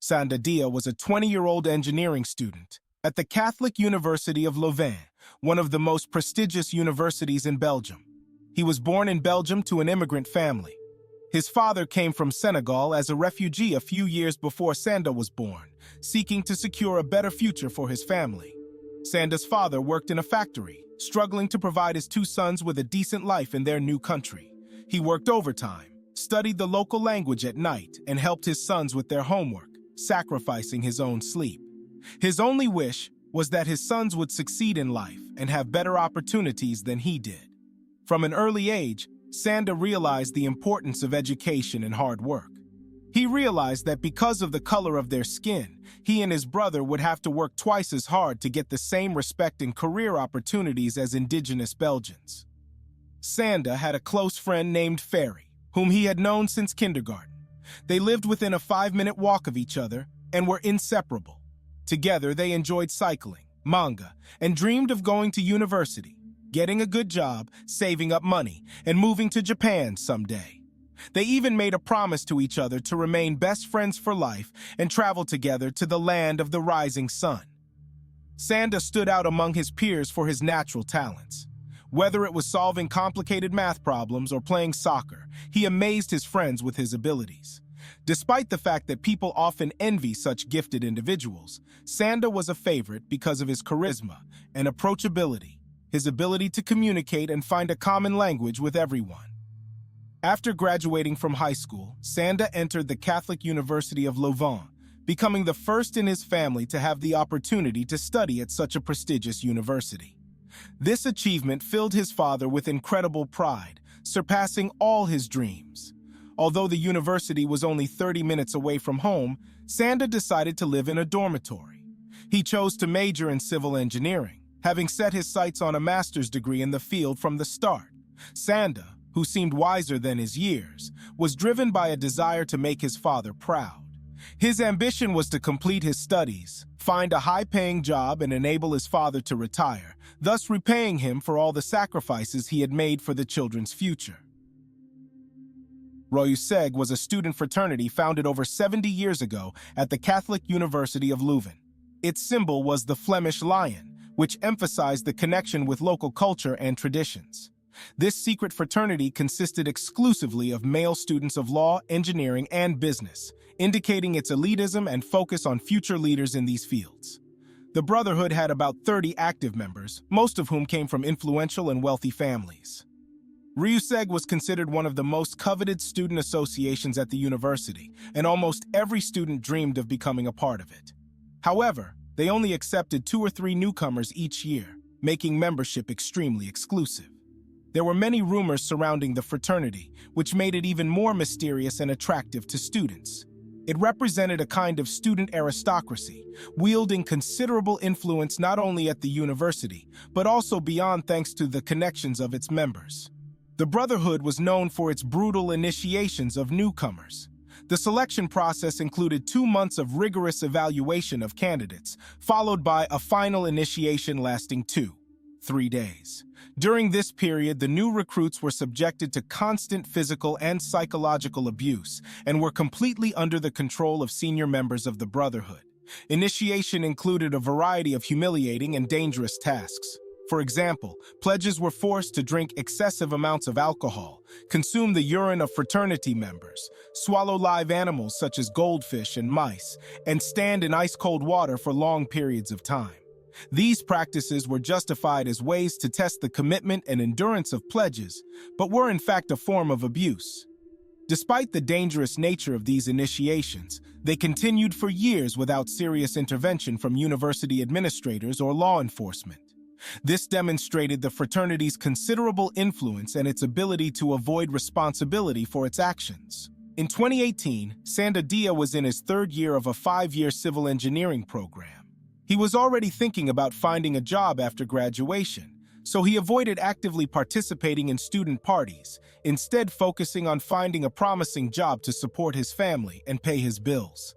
Sanda was a 20-year-old engineering student at the Catholic University of Louvain, one of the most prestigious universities in Belgium. He was born in Belgium to an immigrant family. His father came from Senegal as a refugee a few years before Sanda was born, seeking to secure a better future for his family. Sanda's father worked in a factory, struggling to provide his two sons with a decent life in their new country. He worked overtime, studied the local language at night, and helped his sons with their homework, sacrificing his own sleep. His only wish was that his sons would succeed in life and have better opportunities than he did. From an early age, Sanda realized the importance of education and hard work. He realized that because of the color of their skin, he and his brother would have to work twice as hard to get the same respect and career opportunities as indigenous Belgians. Sanda had a close friend named Ferry, whom he had known since kindergarten. They lived within a 5-minute walk of each other and were inseparable. Together, they enjoyed cycling, manga, and dreamed of going to university, getting a good job, saving up money, and moving to Japan someday. They even made a promise to each other to remain best friends for life and travel together to the land of the rising sun. Sanda stood out among his peers for his natural talents. Whether it was solving complicated math problems or playing soccer, he amazed his friends with his abilities. Despite the fact that people often envy such gifted individuals, Sanda was a favorite because of his charisma and approachability, his ability to communicate and find a common language with everyone. After graduating from high school, Sanda entered the Catholic University of Louvain, becoming the first in his family to have the opportunity to study at such a prestigious university. This achievement filled his father with incredible pride, surpassing all his dreams. Although the university was only 30 minutes away from home, Sanda decided to live in a dormitory. He chose to major in civil engineering, having set his sights on a master's degree in the field from the start. Sanda, who seemed wiser than his years, was driven by a desire to make his father proud. His ambition was to complete his studies, find a high-paying job, and enable his father to retire, thus repaying him for all the sacrifices he had made for the children's future. Royuseg was a student fraternity founded over 70 years ago at the Catholic University of Leuven. Its symbol was the Flemish lion, which emphasized the connection with local culture and traditions. This secret fraternity consisted exclusively of male students of law, engineering, and business, indicating its elitism and focus on future leaders in these fields. The Brotherhood had about 30 active members, most of whom came from influential and wealthy families. Royuseg was considered one of the most coveted student associations at the university, and almost every student dreamed of becoming a part of it. However, they only accepted 2 or 3 newcomers each year, making membership extremely exclusive. There were many rumors surrounding the fraternity, which made it even more mysterious and attractive to students. It represented a kind of student aristocracy, wielding considerable influence not only at the university, but also beyond thanks to the connections of its members. The Brotherhood was known for its brutal initiations of newcomers. The selection process included 2 months of rigorous evaluation of candidates, followed by a final initiation lasting 2-3 days. During this period, the new recruits were subjected to constant physical and psychological abuse and were completely under the control of senior members of the Brotherhood. Initiation included a variety of humiliating and dangerous tasks. For example, pledges were forced to drink excessive amounts of alcohol, consume the urine of fraternity members, swallow live animals such as goldfish and mice, and stand in ice-cold water for long periods of time. These practices were justified as ways to test the commitment and endurance of pledges, but were in fact a form of abuse. Despite the dangerous nature of these initiations, they continued for years without serious intervention from university administrators or law enforcement. This demonstrated the fraternity's considerable influence and its ability to avoid responsibility for its actions. In 2018, Sanda was in his 3rd year of a 5-year civil engineering program. He was already thinking about finding a job after graduation, so he avoided actively participating in student parties, instead focusing on finding a promising job to support his family and pay his bills.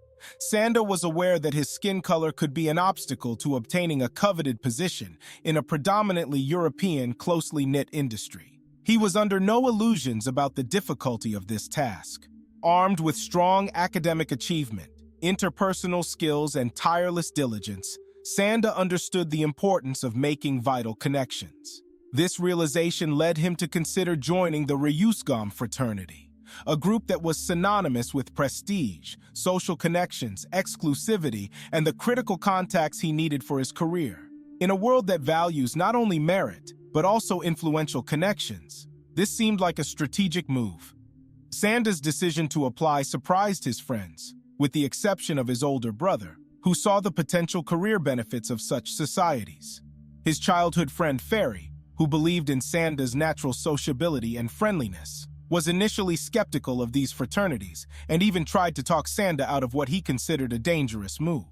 Sanda was aware that his skin color could be an obstacle to obtaining a coveted position in a predominantly European, closely knit industry. He was under no illusions about the difficulty of this task. Armed with strong academic achievement, interpersonal skills, and tireless diligence, Sanda understood the importance of making vital connections. This realization led him to consider joining the Ryusgam fraternity, a group that was synonymous with prestige, social connections, exclusivity, and the critical contacts he needed for his career. In a world that values not only merit, but also influential connections, this seemed like a strategic move. Sanda's decision to apply surprised his friends, with the exception of his older brother, who saw the potential career benefits of such societies. His childhood friend Ferry, who believed in Sanda's natural sociability and friendliness, was initially skeptical of these fraternities and even tried to talk Sanda out of what he considered a dangerous move.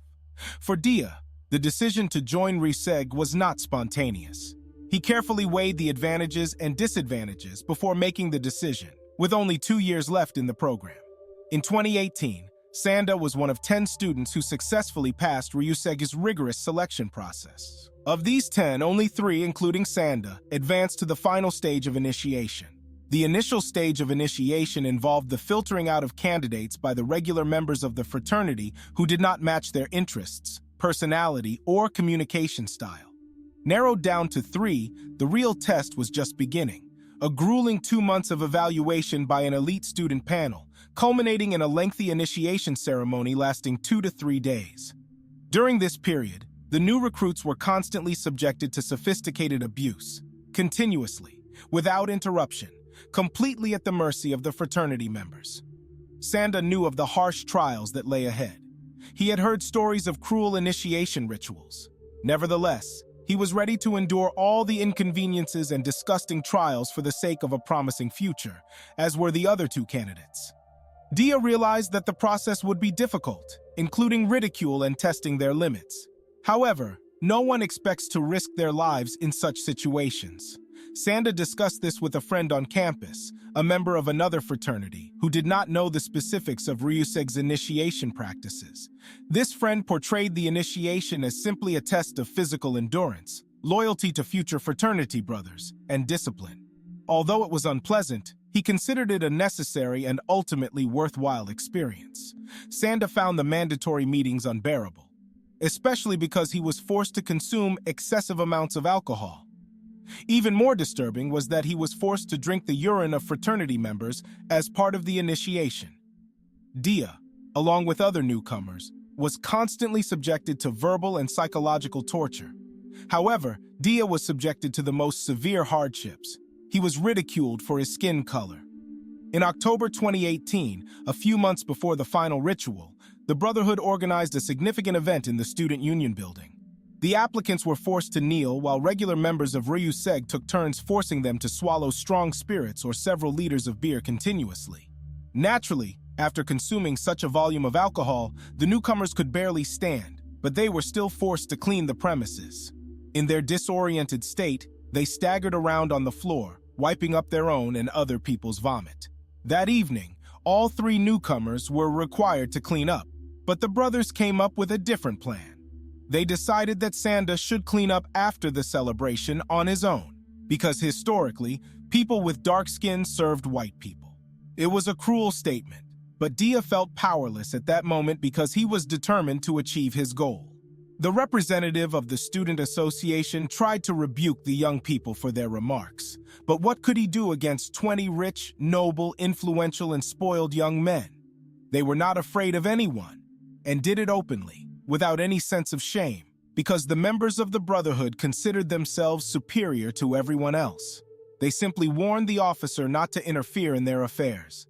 For Dia, the decision to join Ryuseg was not spontaneous. He carefully weighed the advantages and disadvantages before making the decision, with only 2 years left in the program. In 2018, Sanda was one of 10 students who successfully passed Ryuseg's rigorous selection process. Of these 10, only 3, including Sanda, advanced to the final stage of initiation. The initial stage of initiation involved the filtering out of candidates by the regular members of the fraternity who did not match their interests, personality, or communication style. Narrowed down to 3, the real test was just beginning. A grueling 2 months of evaluation by an elite student panel, culminating in a lengthy initiation ceremony lasting 2 to 3 days. During this period, the new recruits were constantly subjected to sophisticated abuse, continuously, without interruption, completely at the mercy of the fraternity members. Sanda knew of the harsh trials that lay ahead. He had heard stories of cruel initiation rituals. Nevertheless, he was ready to endure all the inconveniences and disgusting trials for the sake of a promising future, as were the other 2 candidates. Dia realized that the process would be difficult, including ridicule and testing their limits. However, no one expects to risk their lives in such situations. Sanda discussed this with a friend on campus, a member of another fraternity, who did not know the specifics of Ryuseg's initiation practices. This friend portrayed the initiation as simply a test of physical endurance, loyalty to future fraternity brothers, and discipline. Although it was unpleasant, he considered it a necessary and ultimately worthwhile experience. Sanda found the mandatory meetings unbearable, especially because he was forced to consume excessive amounts of alcohol. Even more disturbing was that he was forced to drink the urine of fraternity members as part of the initiation. Dia, along with other newcomers, was constantly subjected to verbal and psychological torture. However, Dia was subjected to the most severe hardships. He was ridiculed for his skin color. In October 2018, a few months before the final ritual, the Brotherhood organized a significant event in the Student Union building. The applicants were forced to kneel while regular members of Ryuseg took turns forcing them to swallow strong spirits or several liters of beer continuously. Naturally, after consuming such a volume of alcohol, the newcomers could barely stand, but they were still forced to clean the premises. In their disoriented state, they staggered around on the floor, wiping up their own and other people's vomit. That evening, all 3 newcomers were required to clean up, but the brothers came up with a different plan. They decided that Sanda should clean up after the celebration on his own, because historically, people with dark skin served white people. It was a cruel statement, but Dia felt powerless at that moment because he was determined to achieve his goal. The representative of the student association tried to rebuke the young people for their remarks, but what could he do against 20 rich, noble, influential, and spoiled young men? They were not afraid of anyone, and did it openly, without any sense of shame, because the members of the Brotherhood considered themselves superior to everyone else. They simply warned the officer not to interfere in their affairs.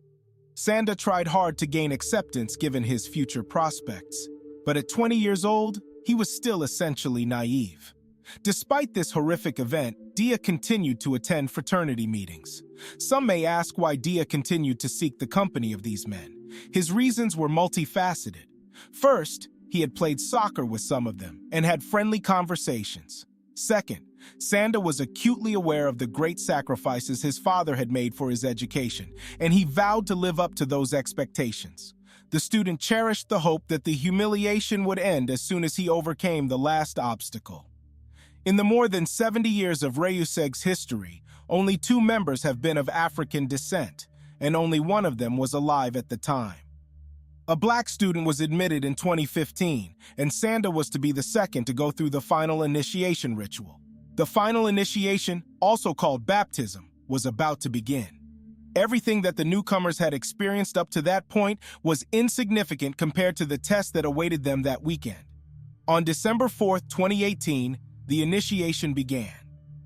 Sanda tried hard to gain acceptance given his future prospects, but at 20 years old, he was still essentially naive. Despite this horrific event, Dia continued to attend fraternity meetings. Some may ask why Dia continued to seek the company of these men. His reasons were multifaceted. First, he had played soccer with some of them and had friendly conversations. Second, Sanda was acutely aware of the great sacrifices his father had made for his education, and he vowed to live up to those expectations. The student cherished the hope that the humiliation would end as soon as he overcame the last obstacle. In the more than 70 years of Ryuseg's history, only 2 members have been of African descent, and only one of them was alive at the time. A black student was admitted in 2015, and Sanda was to be the second to go through the final initiation ritual. The final initiation, also called baptism, was about to begin. Everything that the newcomers had experienced up to that point was insignificant compared to the test that awaited them that weekend. On December 4, 2018, the initiation began.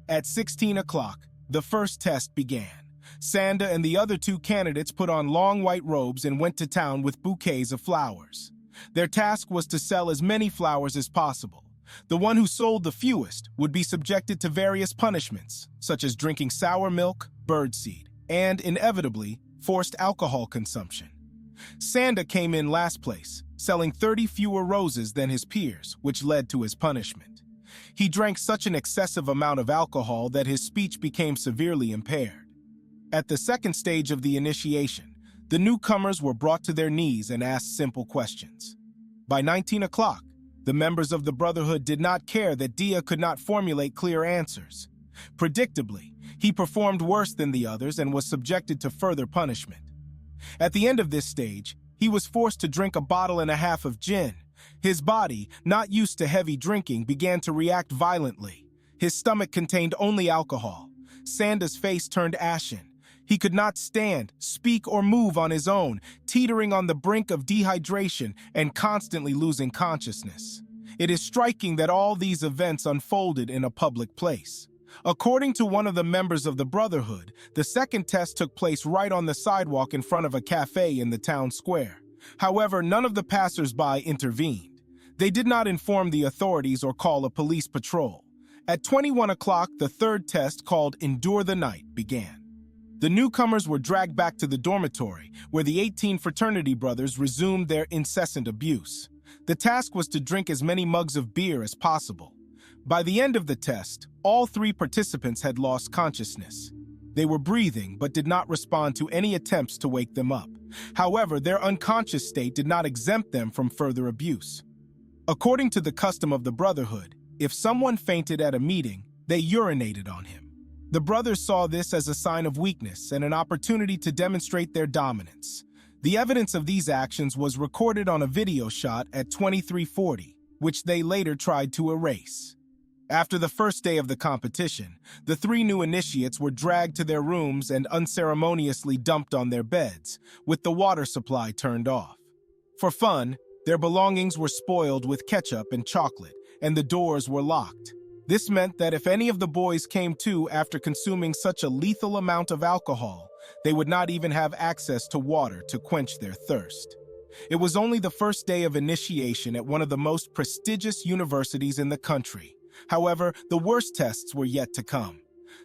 At 16 o'clock, the first test began. Sanda and the other two candidates put on long white robes and went to town with bouquets of flowers. Their task was to sell as many flowers as possible. The one who sold the fewest would be subjected to various punishments, such as drinking sour milk, birdseed, and, inevitably, forced alcohol consumption. Sanda came in last place, selling 30 fewer roses than his peers, which led to his punishment. He drank such an excessive amount of alcohol that his speech became severely impaired. At the second stage of the initiation, the newcomers were brought to their knees and asked simple questions. By 19 o'clock, the members of the Brotherhood did not care that Dia could not formulate clear answers. Predictably, he performed worse than the others and was subjected to further punishment. At the end of this stage, he was forced to drink a bottle and a half of gin. His body, not used to heavy drinking, began to react violently. His stomach contained only alcohol. Sanda's face turned ashen. He could not stand, speak, or move on his own, teetering on the brink of dehydration and constantly losing consciousness. It is striking that all these events unfolded in a public place. According to one of the members of the Brotherhood, the second test took place right on the sidewalk in front of a cafe in the town square. However, none of the passers-by intervened. They did not inform the authorities or call a police patrol. At 21 o'clock, the third test, called Endure the Night, began. The newcomers were dragged back to the dormitory, where the 18 fraternity brothers resumed their incessant abuse. The task was to drink as many mugs of beer as possible. By the end of the test, all three participants had lost consciousness. They were breathing but did not respond to any attempts to wake them up. However, their unconscious state did not exempt them from further abuse. According to the custom of the Brotherhood, if someone fainted at a meeting, they urinated on him. The brothers saw this as a sign of weakness and an opportunity to demonstrate their dominance. The evidence of these actions was recorded on a video shot at 2340, which they later tried to erase. After the first day of the competition, the three new initiates were dragged to their rooms and unceremoniously dumped on their beds, with the water supply turned off. For fun, their belongings were spoiled with ketchup and chocolate, and the doors were locked. This meant that if any of the boys came to after consuming such a lethal amount of alcohol, they would not even have access to water to quench their thirst. It was only the first day of initiation at one of the most prestigious universities in the country. However, the worst tests were yet to come.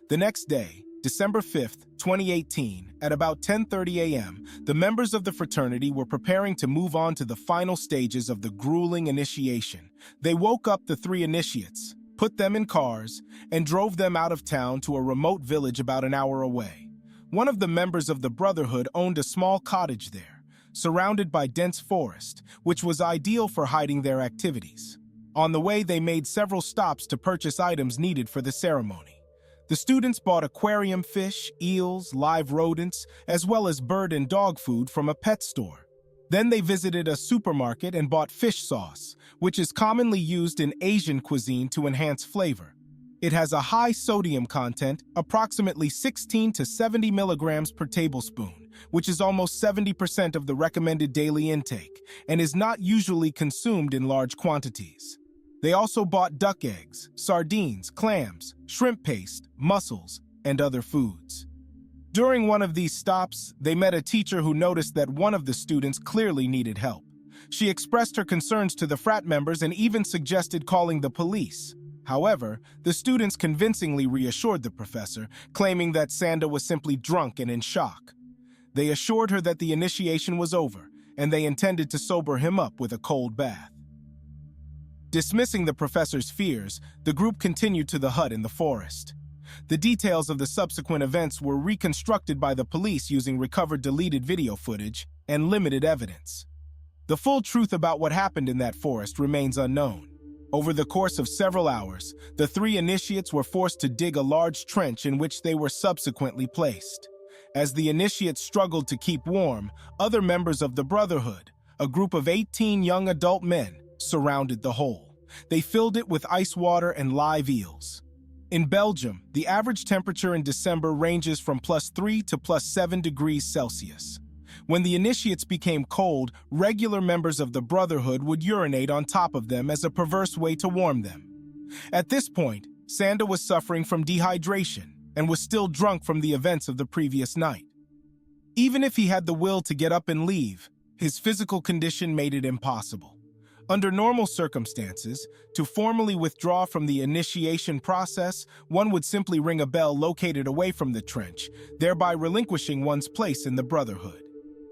The next day, December 5th, 2018, at about 10:30 a.m., the members of the fraternity were preparing to move on to the final stages of the grueling initiation. They woke up the three initiates, put them in cars, and drove them out of town to a remote village about an hour away. One of the members of the Brotherhood owned a small cottage there, surrounded by dense forest, which was ideal for hiding their activities. On the way, they made several stops to purchase items needed for the ceremony. The students bought aquarium fish, eels, live rodents, as well as bird and dog food from a pet store. Then they visited a supermarket and bought fish sauce, which is commonly used in Asian cuisine to enhance flavor. It has a high sodium content, approximately 16 to 70 milligrams per tablespoon, which is almost 70% of the recommended daily intake, and is not usually consumed in large quantities. They also bought duck eggs, sardines, clams, shrimp paste, mussels, and other foods. During one of these stops, they met a teacher who noticed that one of the students clearly needed help. She expressed her concerns to the frat members and even suggested calling the police. However, the students convincingly reassured the professor, claiming that Sanda was simply drunk and in shock. They assured her that the initiation was over, and they intended to sober him up with a cold bath. Dismissing the professor's fears, the group continued to the hut in the forest. The details of the subsequent events were reconstructed by the police using recovered deleted video footage and limited evidence. The full truth about what happened in that forest remains unknown. Over the course of several hours, the three initiates were forced to dig a large trench in which they were subsequently placed. As the initiates struggled to keep warm, other members of the Brotherhood, A group of 18 young adult men surrounded the hole. They filled it with ice water and live eels. In Belgium, the average temperature in December ranges from +3 to +7 degrees Celsius. When the initiates became cold, regular members of the Brotherhood would urinate on top of them as a perverse way to warm them. At this point, Sanda was suffering from dehydration and was still drunk from the events of the previous night. Even if he had the will to get up and leave, his physical condition made it impossible. Under normal circumstances, to formally withdraw from the initiation process, one would simply ring a bell located away from the trench, thereby relinquishing one's place in the Brotherhood.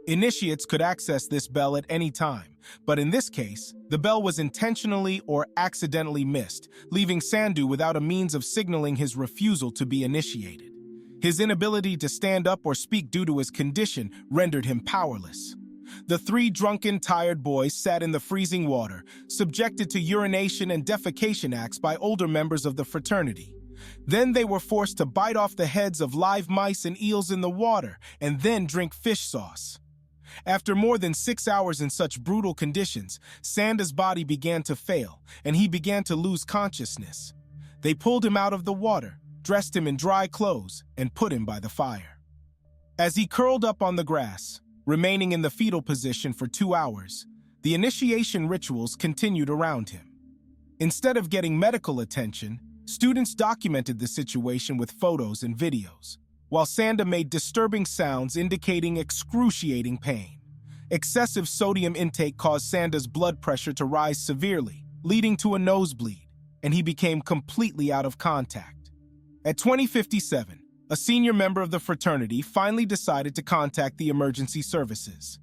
Initiates could access this bell at any time, but in this case, the bell was intentionally or accidentally missed, leaving Sandu without a means of signaling his refusal to be initiated. His inability to stand up or speak due to his condition rendered him powerless. The three drunken, tired boys sat in the freezing water, subjected to urination and defecation acts by older members of the fraternity. Then they were forced to bite off the heads of live mice and eels in the water, and then drink fish sauce. After more than 6 hours in such brutal conditions, Sanda's body began to fail, and he began to lose consciousness. They pulled him out of the water, dressed him in dry clothes, and put him by the fire. As he curled up on the grass, remaining in the fetal position for 2 hours, the initiation rituals continued around him. Instead of getting medical attention, students documented the situation with photos and videos, while Sanda made disturbing sounds indicating excruciating pain. Excessive sodium intake caused Sanda's blood pressure to rise severely, leading to a nosebleed, and he became completely out of contact. At 20:57, a senior member of the fraternity finally decided to contact the emergency services.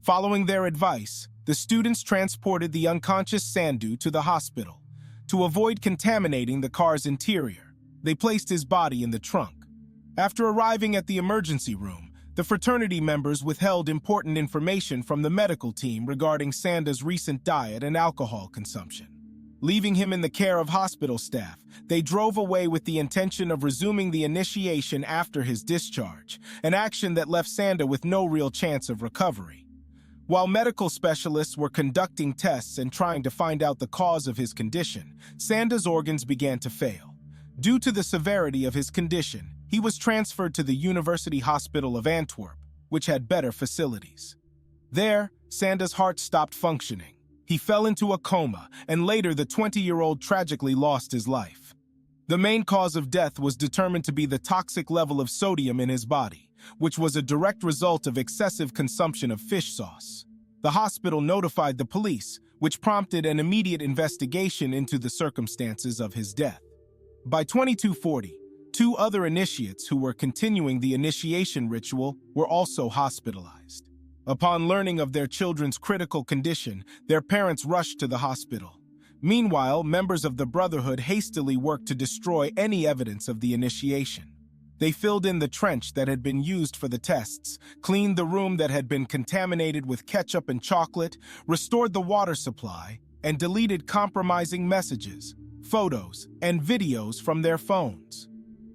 Following their advice, the students transported the unconscious Sandu to the hospital. To avoid contaminating the car's interior, they placed his body in the trunk. After arriving at the emergency room, the fraternity members withheld important information from the medical team regarding Sanda's recent diet and alcohol consumption. Leaving him in the care of hospital staff, they drove away with the intention of resuming the initiation after his discharge, an action that left Sanda with no real chance of recovery. While medical specialists were conducting tests and trying to find out the cause of his condition, Sanda's organs began to fail. Due to the severity of his condition, he was transferred to the University Hospital of Antwerp, which had better facilities. There, Sanda's heart stopped functioning. He fell into a coma, and later the 20-year-old tragically lost his life. The main cause of death was determined to be the toxic level of sodium in his body, which was a direct result of excessive consumption of fish sauce. The hospital notified the police, which prompted an immediate investigation into the circumstances of his death. By 2240, 2 other initiates who were continuing the initiation ritual were also hospitalized. Upon learning of their children's critical condition, their parents rushed to the hospital. Meanwhile, members of the Brotherhood hastily worked to destroy any evidence of the initiation. They filled in the trench that had been used for the tests, cleaned the room that had been contaminated with ketchup and chocolate, restored the water supply, and deleted compromising messages, photos, and videos from their phones.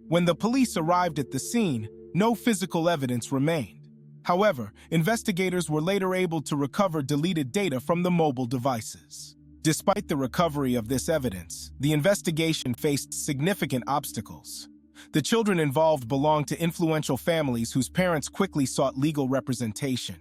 When the police arrived at the scene, no physical evidence remained. However, investigators were later able to recover deleted data from the mobile devices. Despite the recovery of this evidence, the investigation faced significant obstacles. The children involved belonged to influential families whose parents quickly sought legal representation.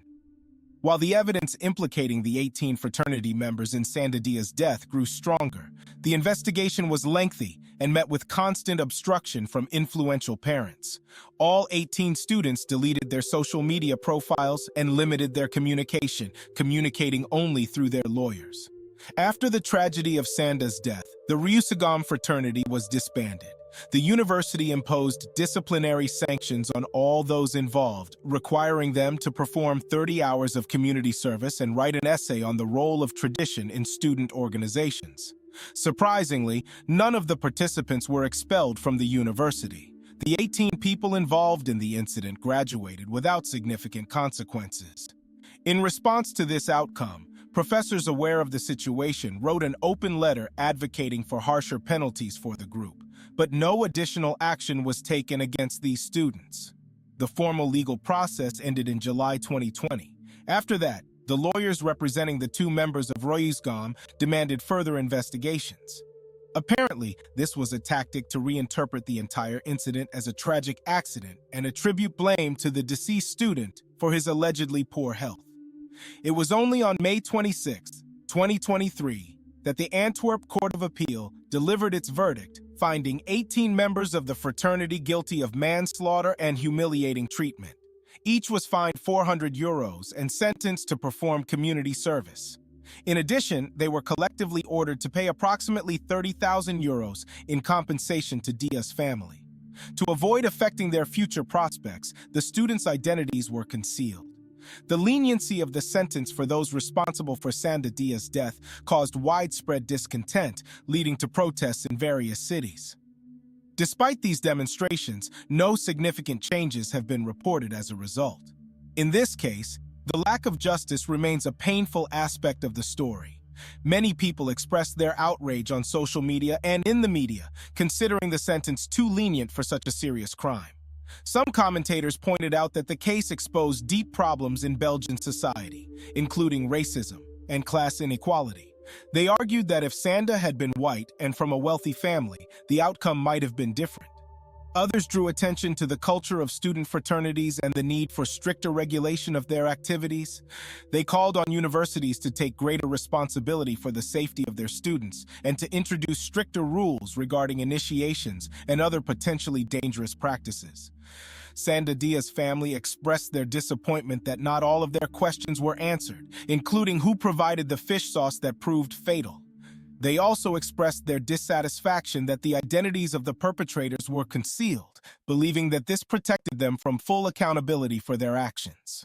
While the evidence implicating the 18 fraternity members in Sandadia's death grew stronger, the investigation was lengthy and met with constant obstruction from influential parents. All 18 students deleted their social media profiles and limited their communication, communicating only through their lawyers. After the tragedy of Sanda's death, the Ryusagam fraternity was disbanded. The university imposed disciplinary sanctions on all those involved, requiring them to perform 30 hours of community service and write an essay on the role of tradition in student organizations. Surprisingly, none of the participants were expelled from the university. The 18 people involved in the incident graduated without significant consequences. In response to this outcome, professors aware of the situation wrote an open letter advocating for harsher penalties for the group, but no additional action was taken against these students. The formal legal process ended in July 2020. After that, The lawyers representing the two members of Royisgam demanded further investigations. Apparently, this was a tactic to reinterpret the entire incident as a tragic accident and attribute blame to the deceased student for his allegedly poor health. It was only on May 26, 2023, that the Antwerp Court of Appeal delivered its verdict, finding 18 members of the fraternity guilty of manslaughter and humiliating treatment. Each was fined €400 and sentenced to perform community service. In addition, they were collectively ordered to pay approximately €30,000 in compensation to Dia's family. To avoid affecting their future prospects, the students' identities were concealed. The leniency of the sentence for those responsible for Sanda Dia's death caused widespread discontent, leading to protests in various cities. Despite these demonstrations, no significant changes have been reported as a result. In this case, the lack of justice remains a painful aspect of the story. Many people expressed their outrage on social media and in the media, considering the sentence too lenient for such a serious crime. Some commentators pointed out that the case exposed deep problems in Belgian society, including racism and class inequality. They argued that if Sanda had been white and from a wealthy family, the outcome might have been different. Others drew attention to the culture of student fraternities and the need for stricter regulation of their activities. They called on universities to take greater responsibility for the safety of their students and to introduce stricter rules regarding initiations and other potentially dangerous practices. Sanda Dia's family expressed their disappointment that not all of their questions were answered, including who provided the fish sauce that proved fatal. They also expressed their dissatisfaction that the identities of the perpetrators were concealed, believing that this protected them from full accountability for their actions.